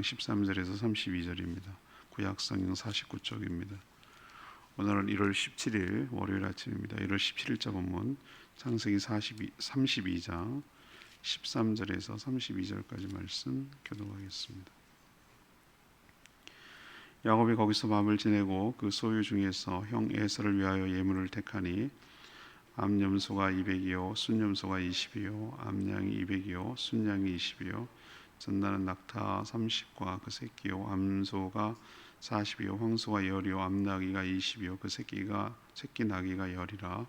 13절에서 32절입니다. 구약성경 49쪽입니다. 오늘은 1월 17일 월요일 아침입니다. 1월 17일자 본문 창세기 32장 13절에서 32절까지 말씀 교독하겠습니다. 야곱이 거기서 밤을 지내고 그 소유 중에서 형 에서를 위하여 예물을 택하니 암염소가 200이요 순염소가 20이요 암양이 200이요 순양이 20이요 전나는 낙타 30과 그 새끼요 암소가 40이요 황소가 10이요 암나귀가 20이요 그 새끼 나귀가 10이라.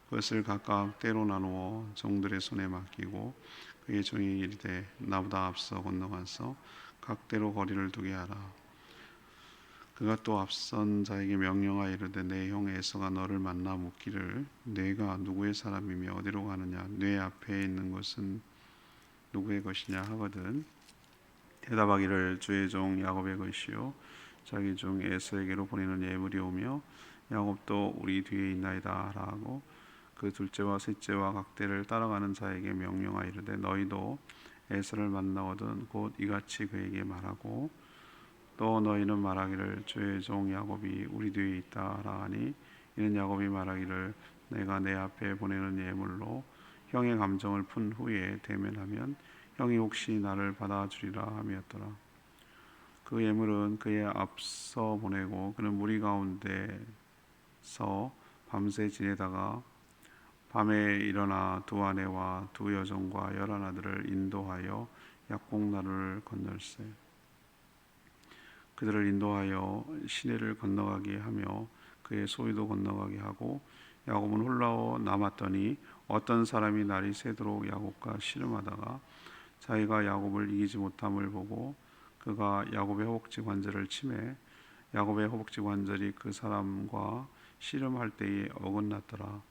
그것을 각각 때로 나누어 종들의 손에 맡기고 그의 종이 이르되 나보다 앞서 건너가서 각대로 거리를 두게 하라. 그가 또 앞선 자에게 명령하여 이르되 내 형 에서가 너를 만나 묻기를 내가 누구의 사람이며 어디로 가느냐 내 앞에 있는 것은 누구의 것이냐 하거든 대답하기를 주의 종 야곱의 것이요 자기 종 에서에게로 보내는 예물이 오며 야곱도 우리 뒤에 있나이다 하고 그 둘째와 셋째와 각대를 따라가는 자에게 명령하여 이르되 너희도 에서를 만나거든 곧 이같이 그에게 말하고 또 너희는 말하기를 주의 종 야곱이 우리 뒤에 있다 하니 이는 야곱이 말하기를 내가 내 앞에 보내는 예물로 형의 감정을 푼 후에 대면하면 형이 혹시 나를 받아주리라 함이었더라. 그 예물은 그의 앞서 보내고 그는 무리 가운데서 밤새 지내다가 밤에 일어나 두 아내와 두 여종과 11아들을 인도하여 약곡나루를 건널세. 그들을 인도하여 시내를 건너가게 하며 그의 소유도 건너가게 하고 야곱은 홀로 남았더니 어떤 사람이 날이 새도록 야곱과 씨름하다가 자기가 야곱을 이기지 못함을 보고 그가 야곱의 허벅지 관절을 치매 야곱의 허벅지 관절이 그 사람과 씨름할 때에 어긋났더라.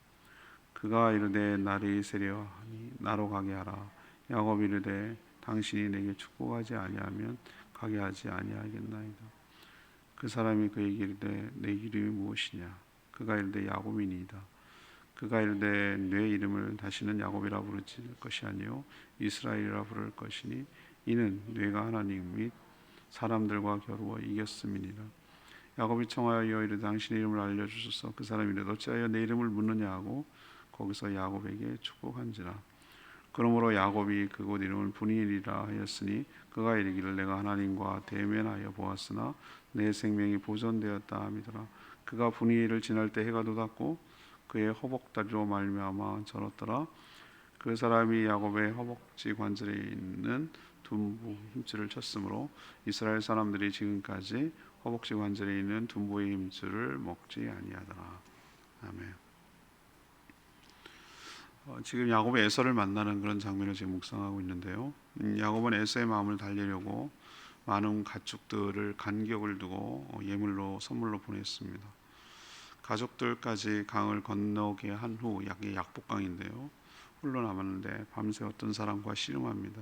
그가 이르되 날이 새려하니 나로 가게 하라. 야곱이 이르되 당신이 내게 축복하지 아니하면 가게 하지 아니하겠나이다. 그 사람이 그에게 이르되 내 이름이 무엇이냐. 그가 이르되 야곱이니이다. 그가 이르되 내 이름을 다시는 야곱이라 부를 것이 아니요 이스라엘이라 부를 것이니 이는 뇌가 하나님 및 사람들과 겨루어 이겼음이니라. 야곱이 청하여 이르되 당신의 이름을 알려주소서. 그 사람이 이르되 어찌하여 내 이름을 묻느냐 하고 거기서 야곱에게 축복한지라. 그러므로 야곱이 그곳 이름을 브니엘이라 하였으니 그가 이르기를 내가 하나님과 대면하여 보았으나 내 생명이 보존되었다 함이더라. 그가 브니엘을 지날 때 해가 돋았고 그의 허벅다리로 말미암아 절었더라. 그 사람이 야곱의 허벅지 관절에 있는 둔부 힘줄을 쳤으므로 이스라엘 사람들이 지금까지 허벅지 관절에 있는 둔부의 힘줄을 먹지 아니하더라. 아멘. 지금 야곱의 에서를 만나는 그런 장면을 지금 묵상하고 있는데요. 야곱은 에서의 마음을 달래려고 많은 가축들을 간격을 두고 예물로 선물로 보냈습니다. 가족들까지 강을 건너게 한 후 약복강인데요. 홀로 남았는데 밤새 어떤 사람과 씨름합니다.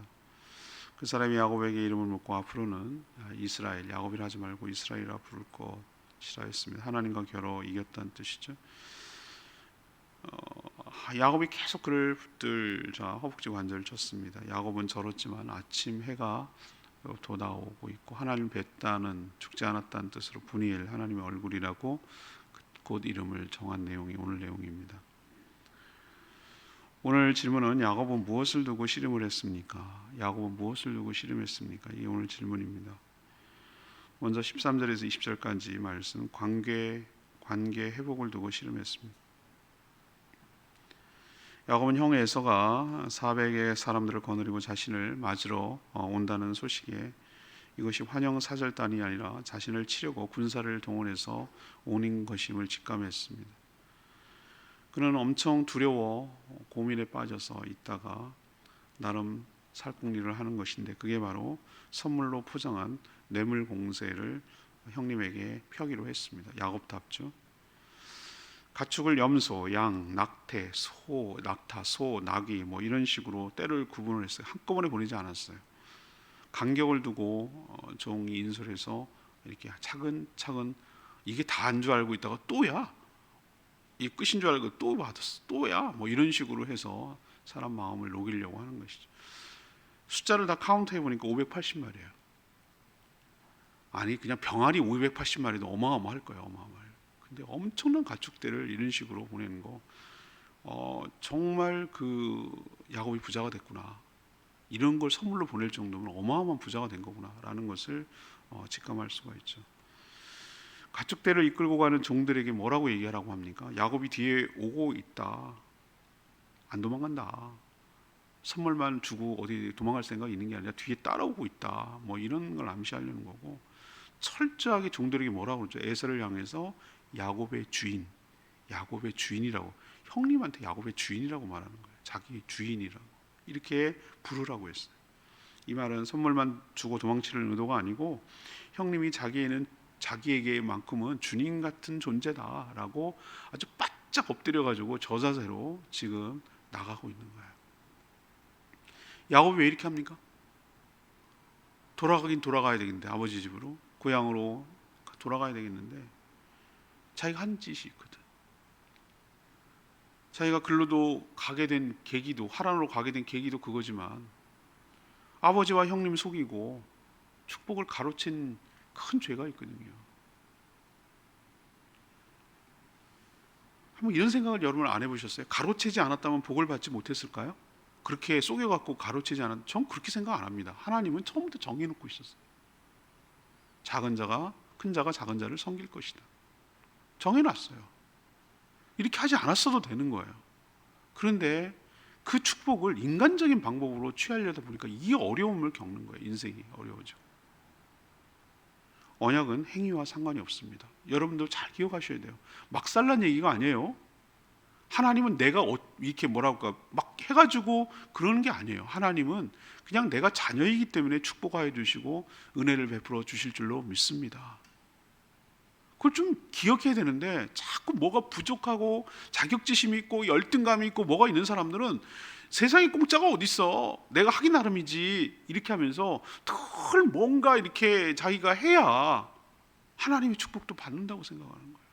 그 사람이 야곱에게 이름을 묻고 앞으로는 이스라엘, 야곱이라 하지 말고 이스라엘이라 부를 것이라 했습니다. 하나님과 겨뤄 이겼다는 뜻이죠. 야곱이 계속 그를 붙들자 허벅지 관절을 쳤습니다. 야곱은 절었지만 아침 해가 돋아오고 있고 하나님 뵀다는 죽지 않았다는 뜻으로 브니엘 하나님의 얼굴이라고 곧 이름을 정한 내용이 오늘 내용입니다. 오늘 질문은 야곱은 무엇을 두고 씨름을 했습니까? 야곱은 무엇을 두고 씨름했습니까? 이게 오늘 질문입니다. 먼저 13절에서 20절까지 말씀 관계 회복을 두고 씨름했습니다. 야곱은 형 에서가 400의 사람들을 거느리고 자신을 맞으러 온다는 소식에 이것이 환영사절단이 아니라 자신을 치려고 군사를 동원해서 오는 것임을 직감했습니다. 그는 엄청 두려워 고민에 빠져서 있다가 나름 살궁리를 하는 것인데 그게 바로 선물로 포장한 뇌물 공세를 형님에게 펴기로 했습니다. 야곱답죠. 가축을 염소, 양, 낙태, 소, 낙타, 소, 나귀 뭐 이런 식으로 때를 구분을 했어요. 한꺼번에 보내지 않았어요. 간격을 두고 종이 인솔해서 이렇게 차근차근 이게 다인 줄 알고 있다가 또야 이 끝인 줄 알고 또 받았어 또야 뭐 이런 식으로 해서 사람 마음을 녹이려고 하는 것이죠. 숫자를 다 카운트해 보니까 580마리예요. 아니 그냥 병아리 580마리도 어마어마할 거예요. 어마어마해요. 근데 엄청난 가축대를 이런 식으로 보내는 거, 정말 그 야곱이 부자가 됐구나, 이런 걸 선물로 보낼 정도면 어마어마한 부자가 된 거구나라는 것을 직감할 수가 있죠. 가축대를 이끌고 가는 종들에게 뭐라고 얘기하라고 합니까? 야곱이 뒤에 오고 있다, 안 도망간다, 선물만 주고 어디 도망갈 생각이 있는 게 아니라 뒤에 따라오고 있다, 뭐 이런 걸 암시하려는 거고, 철저하게 종들에게 뭐라고 그러죠? 에서를 향해서 야곱의 주인, 야곱의 주인이라고, 형님한테 야곱의 주인이라고 말하는 거예요. 자기 주인이라고 이렇게 부르라고 했어요. 이 말은 선물만 주고 도망치는 의도가 아니고 형님이 자기에게만큼은 주님 같은 존재다라고 아주 바짝 엎드려 가지고 저자세로 지금 나가고 있는 거예요. 야곱이 왜 이렇게 합니까? 돌아가긴 돌아가야 되겠는데, 아버지 집으로, 고향으로 돌아가야 되겠는데 자기가 한 짓이 있거든. 자기가 글로도 가게 된 계기도, 하란으로 가게 된 계기도 그거지만 아버지와 형님 속이고 축복을 가로챈 큰 죄가 있거든요. 한번 이런 생각을 여러분 안 해보셨어요? 가로채지 않았다면 복을 받지 못했을까요? 그렇게 속여갖고 가로채지 않았, 전 그렇게 생각 안 합니다. 하나님은 처음부터 정해놓고 있었어요. 작은 자가 큰 자가 작은 자를 섬길 것이다, 정해놨어요. 이렇게 하지 않았어도 되는 거예요. 그런데 그 축복을 인간적인 방법으로 취하려다 보니까 이 어려움을 겪는 거예요. 인생이 어려워져. 언약은 행위와 상관이 없습니다. 여러분들 잘 기억하셔야 돼요. 막살난 얘기가 아니에요. 하나님은 내가 이렇게 뭐랄까 막 해가지고 그러는 게 아니에요. 하나님은 그냥 내가 자녀이기 때문에 축복하여 주시고 은혜를 베풀어 주실 줄로 믿습니다. 그걸 좀 기억해야 되는데, 자꾸 뭐가 부족하고 자격지심이 있고 열등감이 있고 뭐가 있는 사람들은 세상에 공짜가 어딨어, 내가 하기 나름이지, 이렇게 하면서 늘 뭔가 이렇게 자기가 해야 하나님의 축복도 받는다고 생각하는 거예요.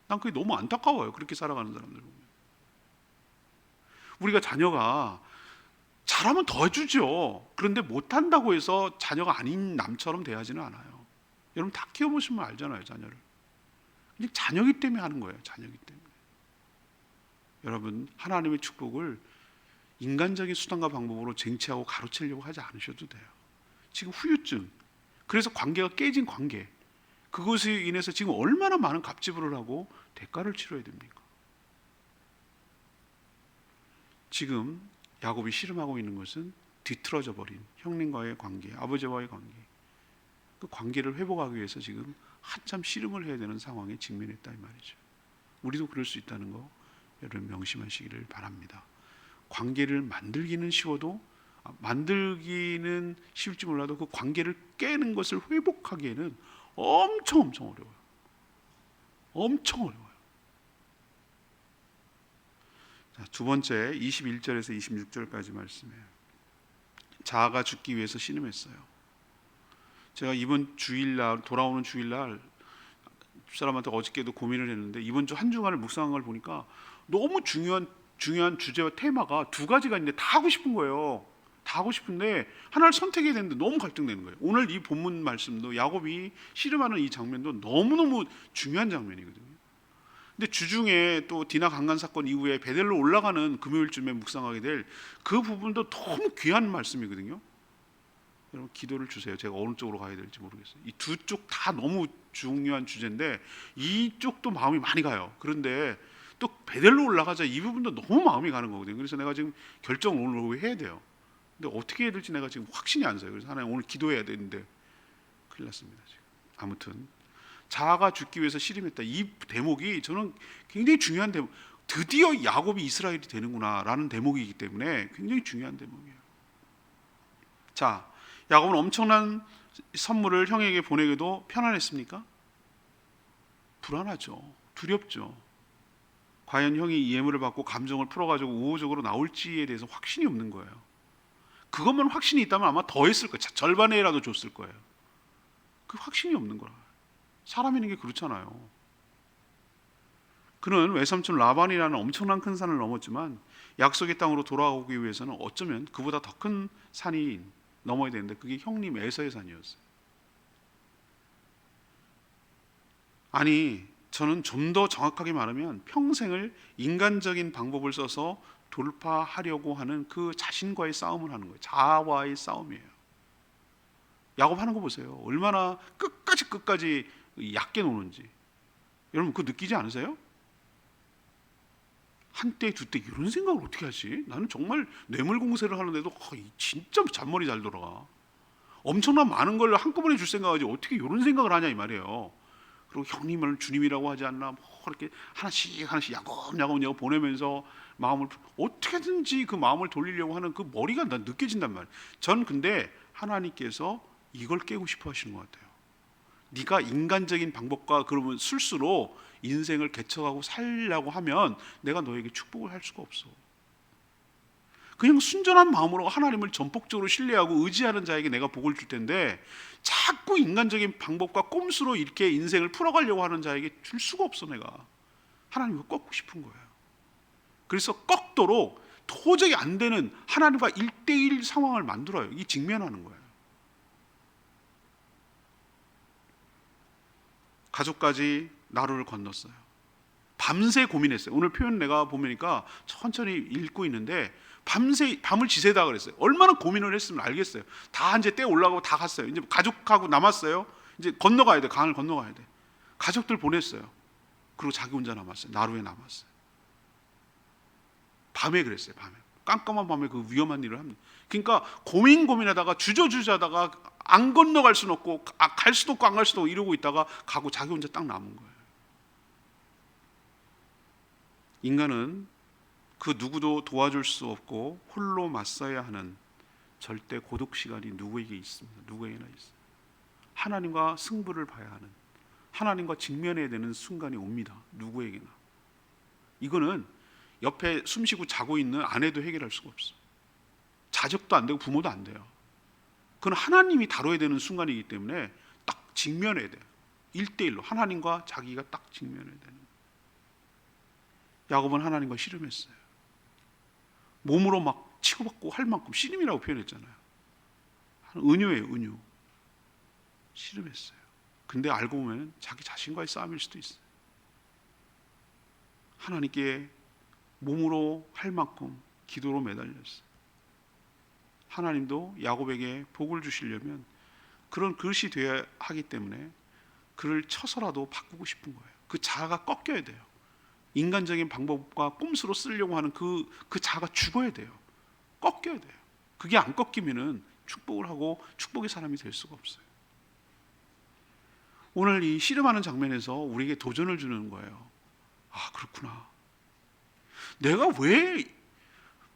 난 그게 너무 안타까워요. 그렇게 살아가는 사람들 보면. 우리가 자녀가 잘하면 더 해주죠. 그런데 못한다고 해서 자녀가 아닌 남처럼 대하지는 않아요. 여러분 다 키워보시면 알잖아요. 자녀를 그냥 자녀기 때문에 하는 거예요. 자녀기 때문에. 여러분 하나님의 축복을 인간적인 수단과 방법으로 쟁취하고 가로채려고 하지 않으셔도 돼요. 지금 후유증, 그래서 관계가 깨진 관계, 그것에 인해서 지금 얼마나 많은 갑질을 하고 대가를 치러야 됩니까? 지금 야곱이 씨름하고 있는 것은 뒤틀어져 버린 형님과의 관계, 아버지와의 관계, 그 관계를 회복하기 위해서 지금 한참 씨름을 해야 되는 상황에 직면했다 이 말이죠. 우리도 그럴 수 있다는 거 여러분 명심하시기를 바랍니다. 관계를 만들기는 쉬워도, 만들기는 쉬울지 몰라도 그 관계를 깨는 것을 회복하기에는 엄청 어려워요. 엄청 어려워요. 자, 두 번째 21절에서 26절까지 말씀이에요. 자아가 죽기 위해서 씨름했어요. 제가 이번 주일날, 돌아오는 주일날 집사람한테 어저께도 고민을 했는데, 이번 주 한 주간을 묵상한 걸 보니까 너무 중요한 주제와 테마가 두 가지가 있는데 다 하고 싶은 거예요. 다 하고 싶은데 하나를 선택해야 되는데 너무 갈등되는 거예요. 오늘 이 본문 말씀도 야곱이 씨름하는 이 장면도 너무너무 중요한 장면이거든요. 근데 주중에 또 디나 강간 사건 이후에 베델로 올라가는 금요일쯤에 묵상하게 될 그 부분도 너무 귀한 말씀이거든요. 여러분 기도를 주세요. 제가 어느 쪽으로 가야 될지 모르겠어요. 이 두 쪽 다 너무 중요한 주제인데 이쪽도 마음이 많이 가요. 그런데 또 베델로 올라가자 이 부분도 너무 마음이 가는 거거든요. 그래서 내가 지금 결정을 오늘 오후에 해야 돼요. 근데 어떻게 해야 될지 내가 지금 확신이 안 서요. 그래서 하나님 오늘 기도해야 되는데 큰일 났습니다. 지금. 아무튼 자아가 죽기 위해서 씨름했다. 이 대목이 저는 굉장히 중요한 대목. 드디어 야곱이 이스라엘이 되는구나라는 대목이기 때문에 굉장히 중요한 대목이에요. 자, 야곱은 엄청난 선물을 형에게 보내기도 편안했습니까? 불안하죠. 두렵죠. 과연 형이 이 예물을 받고 감정을 풀어가지고 우호적으로 나올지에 대해서 확신이 없는 거예요. 그것만 확신이 있다면 아마 더 했을 거예요. 절반에라도 줬을 거예요. 그 확신이 없는 거라. 사람이라는 게 그렇잖아요. 그는 외삼촌 라반이라는 엄청난 큰 산을 넘었지만 약속의 땅으로 돌아오기 위해서는 어쩌면 그보다 더 큰 산이 넘어야 되는데 그게 형님 에서의 산이었어요. 아니, 저는 좀 더 정확하게 말하면 평생을 인간적인 방법을 써서 돌파하려고 하는 그 자신과의 싸움을 하는 거예요. 자아와의 싸움이에요. 야곱하는 거 보세요. 얼마나 끝까지 얕게 노는지. 여러분 그거 느끼지 않으세요? 한때 두때 이런 생각을 어떻게 하지? 나는 정말 뇌물 공세를 하는데도 진짜 잔머리 잘 돌아가. 엄청난 많은 걸 한꺼번에 줄 생각하지 어떻게 이런 생각을 하냐 이 말이에요. 그리고 형님을 주님이라고 하지 않나, 뭐 이렇게 하나씩 야곱야곱 보내면서 마음을 어떻게든지 그 마음을 돌리려고 하는 그 머리가 난 느껴진단 말이에요. 전 근데 하나님께서 이걸 깨고 싶어 하시는 것 같아요. 네가 인간적인 방법과 그러면 술수로 인생을 개척하고 살려고 하면 내가 너에게 축복을 할 수가 없어. 그냥 순전한 마음으로 하나님을 전폭적으로 신뢰하고 의지하는 자에게 내가 복을 줄 텐데 자꾸 인간적인 방법과 꼼수로 이렇게 인생을 풀어가려고 하는 자에게 줄 수가 없어. 내가 하나님을 꺾고 싶은 거예요. 그래서 꺾도록 도저히 안 되는 하나님과 1대1 상황을 만들어요. 이 직면하는 거예요. 가족까지 나루를 건넜어요. 밤새 고민했어요. 오늘 표현 내가 보니까 천천히 읽고 있는데 밤을 지새다 그랬어요. 얼마나 고민을 했으면 알겠어요. 다 이제 때 올라가고 다 갔어요. 이제 가족하고 남았어요. 이제 건너가야 돼. 강을 건너가야 돼. 가족들 보냈어요. 그리고 자기 혼자 남았어요. 나루에 남았어요. 밤에 그랬어요. 밤에 깜깜한 밤에 그 위험한 일을 합니다. 그러니까 고민하다가 주저주저하다가 안 건너갈 수는 없고 갈 수도 없고 안 갈 수도 없고 이러고 있다가 가고 자기 혼자 딱 남은 거예요. 인간은 그 누구도 도와줄 수 없고 홀로 맞서야 하는 절대 고독 시간이 누구에게 있습니다. 누구에게나 있어요. 하나님과 승부를 봐야 하는, 하나님과 직면해야 되는 순간이 옵니다. 누구에게나. 이거는 옆에 숨쉬고 자고 있는 아내도 해결할 수가 없어요. 자적도 안 되고 부모도 안 돼요. 그건 하나님이 다뤄야 되는 순간이기 때문에 딱 직면해야 돼요. 1대1로 하나님과 자기가 딱 직면해야 되는 거예요. 야곱은 하나님과 씨름했어요. 몸으로 막 치고받고 할 만큼 씨름이라고 표현했잖아요. 은유예요, 은유. 씨름했어요. 근데 알고 보면 자기 자신과의 싸움일 수도 있어요. 하나님께 몸으로 할 만큼 기도로 매달렸어요. 하나님도 야곱에게 복을 주시려면 그런 그릇이 되어야 하기 때문에 그를 쳐서라도 바꾸고 싶은 거예요. 그 자아가 꺾여야 돼요. 인간적인 방법과 꼼수로 쓰려고 하는 그 자아가 죽어야 돼요. 꺾여야 돼요. 그게 안 꺾이면은 축복을 하고 축복의 사람이 될 수가 없어요. 오늘 이 씨름하는 장면에서 우리에게 도전을 주는 거예요. 아, 그렇구나. 내가 왜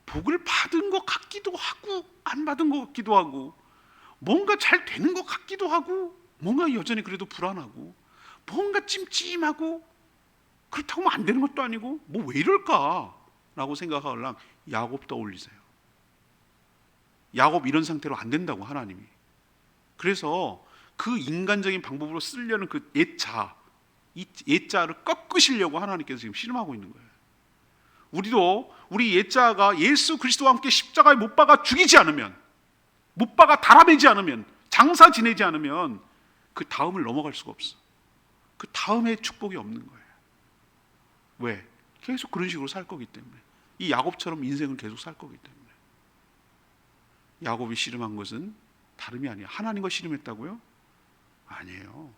복을 받은 것 같기도 하고 안 받은 것 같기도 하고 뭔가 잘 되는 것 같기도 하고 뭔가 여전히 그래도 불안하고 뭔가 찜찜하고 그렇다고 하면 안 되는 것도 아니고 뭐 왜 이럴까 라고 생각하려면 야곱 떠올리세요. 야곱 이런 상태로 안 된다고 하나님이. 그래서 그 인간적인 방법으로 쓰려는 그 옛자, 이 옛자를 꺾으시려고 하나님께서 지금 씨름하고 있는 거예요. 우리도 우리 옛자가 예수 그리스도와 함께 십자가에 못 박아 죽이지 않으면, 못 박아 달아내지 않으면, 장사 지내지 않으면 그 다음을 넘어갈 수가 없어. 그 다음에 축복이 없는 거예요. 왜? 계속 그런 식으로 살 거기 때문에. 이 야곱처럼 인생을 계속 살 거기 때문에. 야곱이 씨름한 것은 다름이 아니에요. 하나님과 씨름했다고요? 아니에요.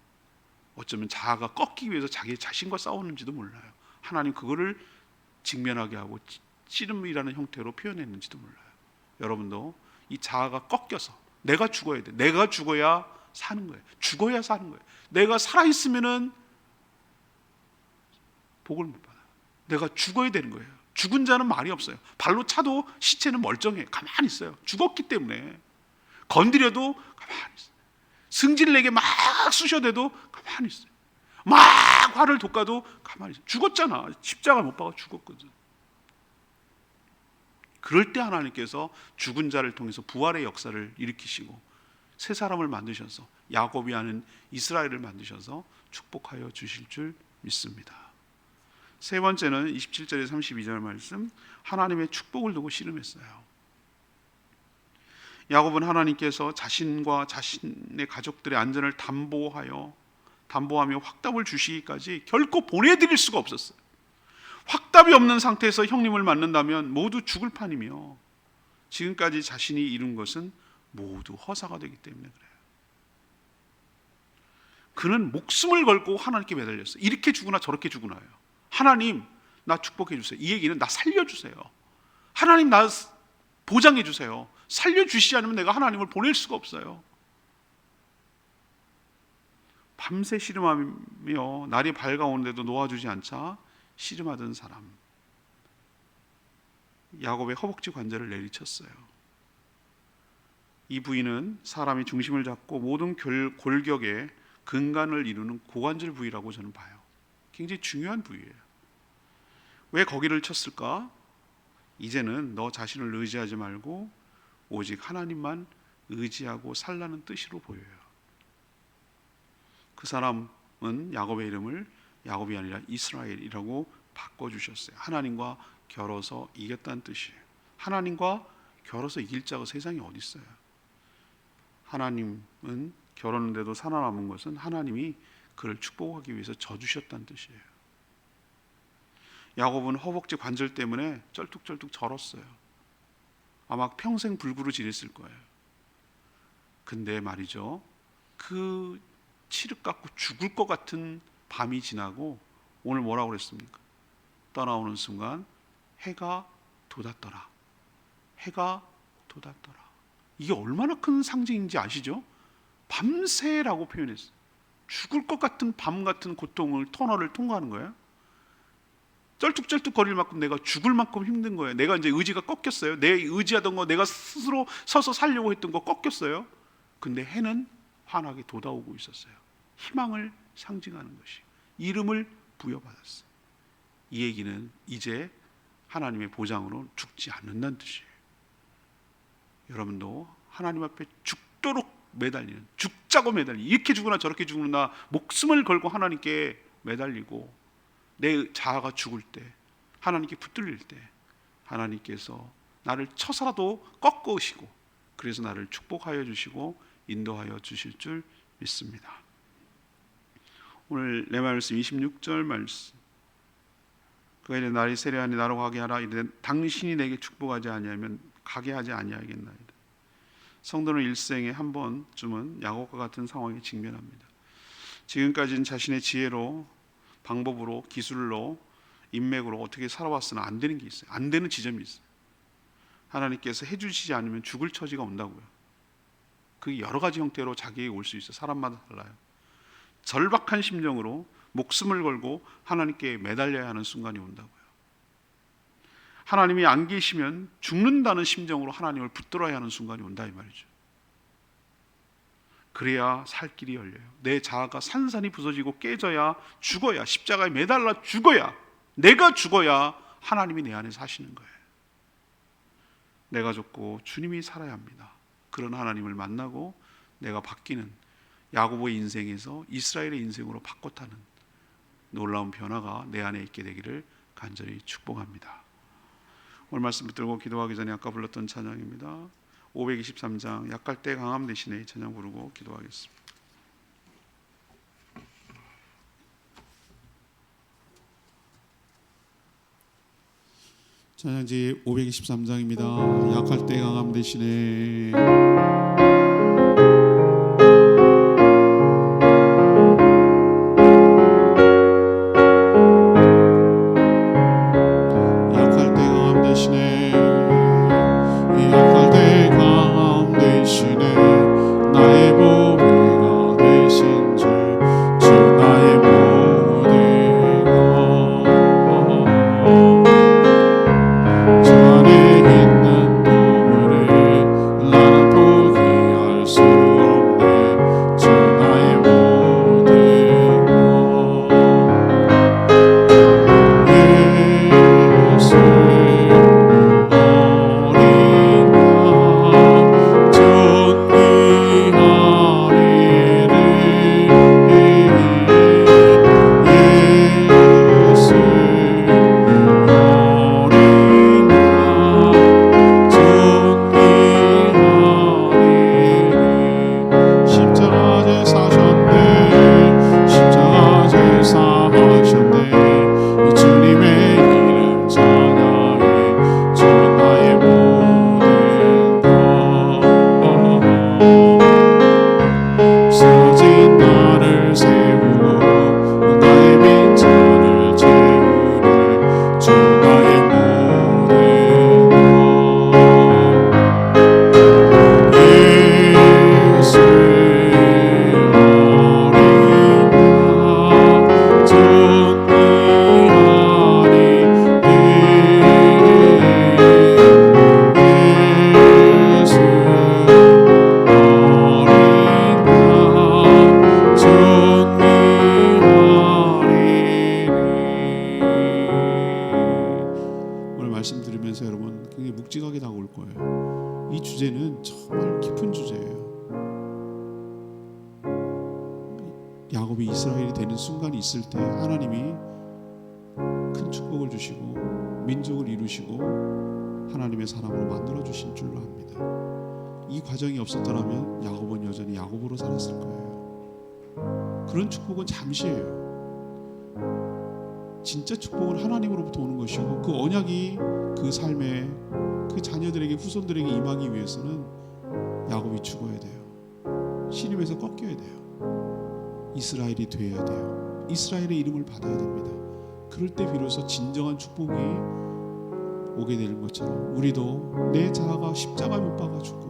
어쩌면 자아가 꺾이기 위해서 자기 자신과 싸웠는지도 몰라요. 하나님 그거를 직면하게 하고 씨름이라는 형태로 표현했는지도 몰라요. 여러분도 이 자아가 꺾여서 내가 죽어야 돼. 내가 죽어야 사는 거예요. 죽어야 사는 거예요. 내가 살아있으면은 복을 못 받아요. 내가 죽어야 되는 거예요. 죽은 자는 말이 없어요. 발로 차도 시체는 멀쩡해. 가만히 있어요. 죽었기 때문에. 건드려도 가만히 있어요. 승질내게 막 쑤셔대도 가만히 있어요. 막 화를 돋가도 가만히 있어요. 죽었잖아. 십자가 못 박아 죽었거든. 그럴 때 하나님께서 죽은 자를 통해서 부활의 역사를 일으키시고 새 사람을 만드셔서 야곱이 아는 이스라엘을 만드셔서 축복하여 주실 줄 믿습니다. 세 번째는 27절에 32절 말씀, 하나님의 축복을 두고 씨름했어요. 야곱은 하나님께서 자신과 자신의 가족들의 안전을 담보하여 담보하며 확답을 주시기까지 결코 보내드릴 수가 없었어요. 확답이 없는 상태에서 형님을 만난다면 모두 죽을 판이며 지금까지 자신이 이룬 것은 모두 허사가 되기 때문에 그래요. 그는 목숨을 걸고 하나님께 매달렸어요. 이렇게 죽으나 저렇게 죽으나요. 하나님 나 축복해 주세요. 이 얘기는 나 살려주세요. 하나님 나 보장해 주세요. 살려주시지 않으면 내가 하나님을 보낼 수가 없어요. 밤새 씨름하며 날이 밝아오는데도 놓아주지 않자 씨름하던 사람, 야곱의 허벅지 관절을 내리쳤어요. 이 부위는 사람이 중심을 잡고 모든 골격의 근간을 이루는 고관절 부위라고 저는 봐요. 굉장히 중요한 부위예요. 왜 거기를 쳤을까? 이제는 너 자신을 의지하지 말고 오직 하나님만 의지하고 살라는 뜻으로 보여요. 그 사람은 야곱의 이름을 야곱이 아니라 이스라엘이라고 바꿔주셨어요. 하나님과 겨뤄서 이겼다는 뜻이에요. 하나님과 겨뤄서 이길 자가 세상에 어디 있어요? 하나님은 겨뤘는데도 살아남은 것은 하나님이 그를 축복하기 위해서 져주셨다는 뜻이에요. 야곱은 허벅지 관절 때문에 쩔뚝쩔뚝 절었어요. 아마 평생 불구로 지냈을 거예요. 근데 말이죠, 그 칠흑 갖고 죽을 것 같은 밤이 지나고 오늘 뭐라고 그랬습니까? 떠나오는 순간 해가 돋았더라. 해가 돋았더라. 이게 얼마나 큰 상징인지 아시죠? 밤새라고 표현했어요. 죽을 것 같은 밤 같은 고통을, 터널을 통과하는 거예요. 쩔뚝쩔뚝 거릴 만큼 내가 죽을 만큼 힘든 거예요. 내가 이제 의지가 꺾였어요. 내 의지하던 거, 내가 스스로 서서 살려고 했던 거 꺾였어요. 근데 해는 환하게 돋아오고 있었어요. 희망을 상징하는 것이, 이름을 부여받았어요. 이 얘기는 이제 하나님의 보장으로 죽지 않는다는 뜻이에요. 여러분도 하나님 앞에 죽도록 매달리는, 죽자고 매달리는, 이렇게 죽으나 저렇게 죽으나 목숨을 걸고 하나님께 매달리고 내 자아가 죽을 때, 하나님께 붙들릴 때 하나님께서 나를 쳐서라도 꺾으시고 그래서 나를 축복하여 주시고 인도하여 주실 줄 믿습니다. 오늘 내 말씀 26절 말씀, 그가 이르되 날이 세려하니 나로 가게 하라. 이르되 당신이 내게 축복하지 아니하면 가게 하지 아니하겠나이다. 성도는 일생에 한 번쯤은 야곱과 같은 상황에 직면합니다. 지금까지는 자신의 지혜로, 방법으로, 기술로, 인맥으로 어떻게 살아왔으나 안 되는 게 있어요. 안 되는 지점이 있어요. 하나님께서 해주시지 않으면 죽을 처지가 온다고요. 그게 여러 가지 형태로 자기에게 올 수 있어요. 사람마다 달라요. 절박한 심정으로 목숨을 걸고 하나님께 매달려야 하는 순간이 온다고요. 하나님이 안 계시면 죽는다는 심정으로 하나님을 붙들어야 하는 순간이 온다 이 말이죠. 그래야 살 길이 열려요. 내 자아가 산산이 부서지고 깨져야, 죽어야, 십자가에 매달라 죽어야, 내가 죽어야 하나님이 내 안에 사시는 거예요. 내가 죽고 주님이 살아야 합니다. 그런 하나님을 만나고 내가 바뀌는, 야곱의 인생에서 이스라엘의 인생으로 바꿔 타는 놀라운 변화가 내 안에 있게 되기를 간절히 축복합니다. 오늘 말씀 붙들고 기도하기 전에 아까 불렀던 찬양입니다. 523장 약할 때 강함 대신에 이 찬양 부르고 기도하겠습니다. 찬양지 523장입니다. 약할 때 강함 대신에 주 안에 있는 보물을 나는 거예요. 이 주제는 정말 깊은 주제예요. 야곱이 이스라엘이 되는 순간이 있을 때 하나님이 큰 축복을 주시고 민족을 이루시고 하나님의 사람으로 만들어 주신 줄로 압니다. 이 과정이 없었더라면 야곱은 여전히 야곱으로 살았을 거예요. 그런 축복은 잠시예요. 진짜 축복은 하나님으로부터 오는 것이고 그 언약이 그 삶에 그 자녀들에게 후손들에게 임하기 위해서는 야곱이 죽어야 돼요. 신임에서 꺾여야 돼요. 이스라엘이 되어야 돼요. 이스라엘의 이름을 받아야 됩니다. 그럴 때 비로소 진정한 축복이 오게 되는 것처럼 우리도 내 자아가 십자가에 못 박아 죽고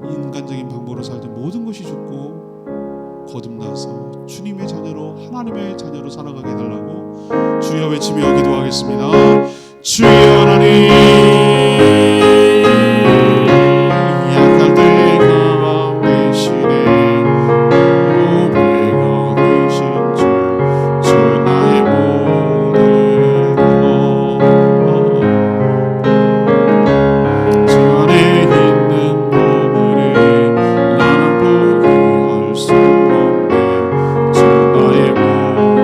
인간적인 방법으로 살던 모든 것이 죽고 거듭나서 주님의 자녀로 하나님의 자녀로 살아가게 해달라고 주여 외치며 기도하겠습니다. 주여 하나님, 약할 때 가방 되시네 고배가 되신 주 나의 모든 것 주 안에 있는 보물을 나는 포기할 수 없네 주 나의 모든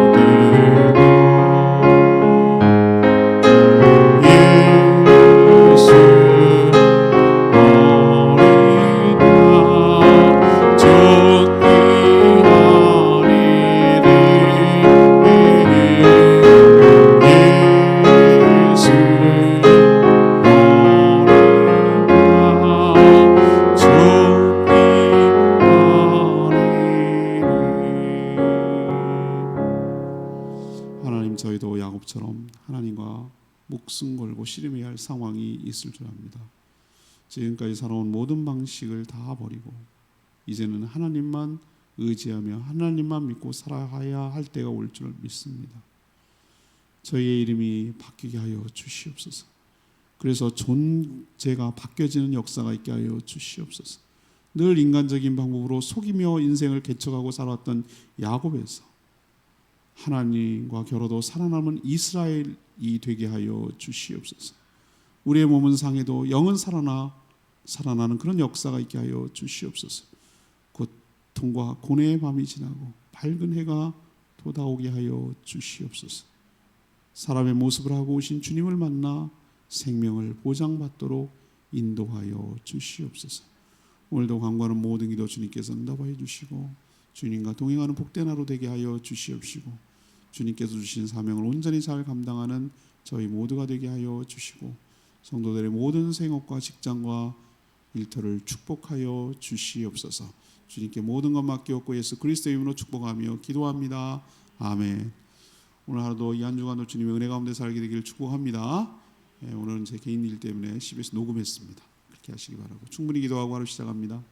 것 예수 어린 양 하나님, 저희도 야곱처럼 하나님과 목숨 걸고 씨름해야 할 상황이 있을 줄 압니다. 지금까지 살아온 모든 방식을 다 버리고 이제는 하나님만 의지하며 하나님만 믿고 살아야 할 때가 올 줄 믿습니다. 저희의 이름이 바뀌게 하여 주시옵소서. 그래서 존재가 바뀌어지는 역사가 있게 하여 주시옵소서. 늘 인간적인 방법으로 속이며 인생을 개척하고 살았던 야곱에서 하나님과 겨루도 살아남은 이스라엘이 되게 하여 주시옵소서. 우리의 몸은 상해도 영은 살아나는 그런 역사가 있게 하여 주시옵소서. 고통과 고뇌의 밤이 지나고 밝은 해가 돋아오게 하여 주시옵소서. 사람의 모습을 하고 오신 주님을 만나 생명을 보장받도록 인도하여 주시옵소서. 오늘도 간구하는 모든 기도 주님께서 응답하여 주시고 주님과 동행하는 복된 하루 되게 하여 주시옵시고 주님께서 주신 사명을 온전히 잘 감당하는 저희 모두가 되게 하여 주시고 성도들의 모든 생업과 직장과 일터를 축복하여 주시옵소서. 주님께 모든 것 맡기옵고 예수 그리스도의 이름으로 축복하며 기도합니다. 아멘. 오늘 하루도 이 한 주간도 주님의 은혜 가운데 살게 되기를 축복합니다. 오늘은 제 개인 일 때문에 CBS 녹음했습니다. 그렇게 하시기 바라고 충분히 기도하고 하루 시작합니다.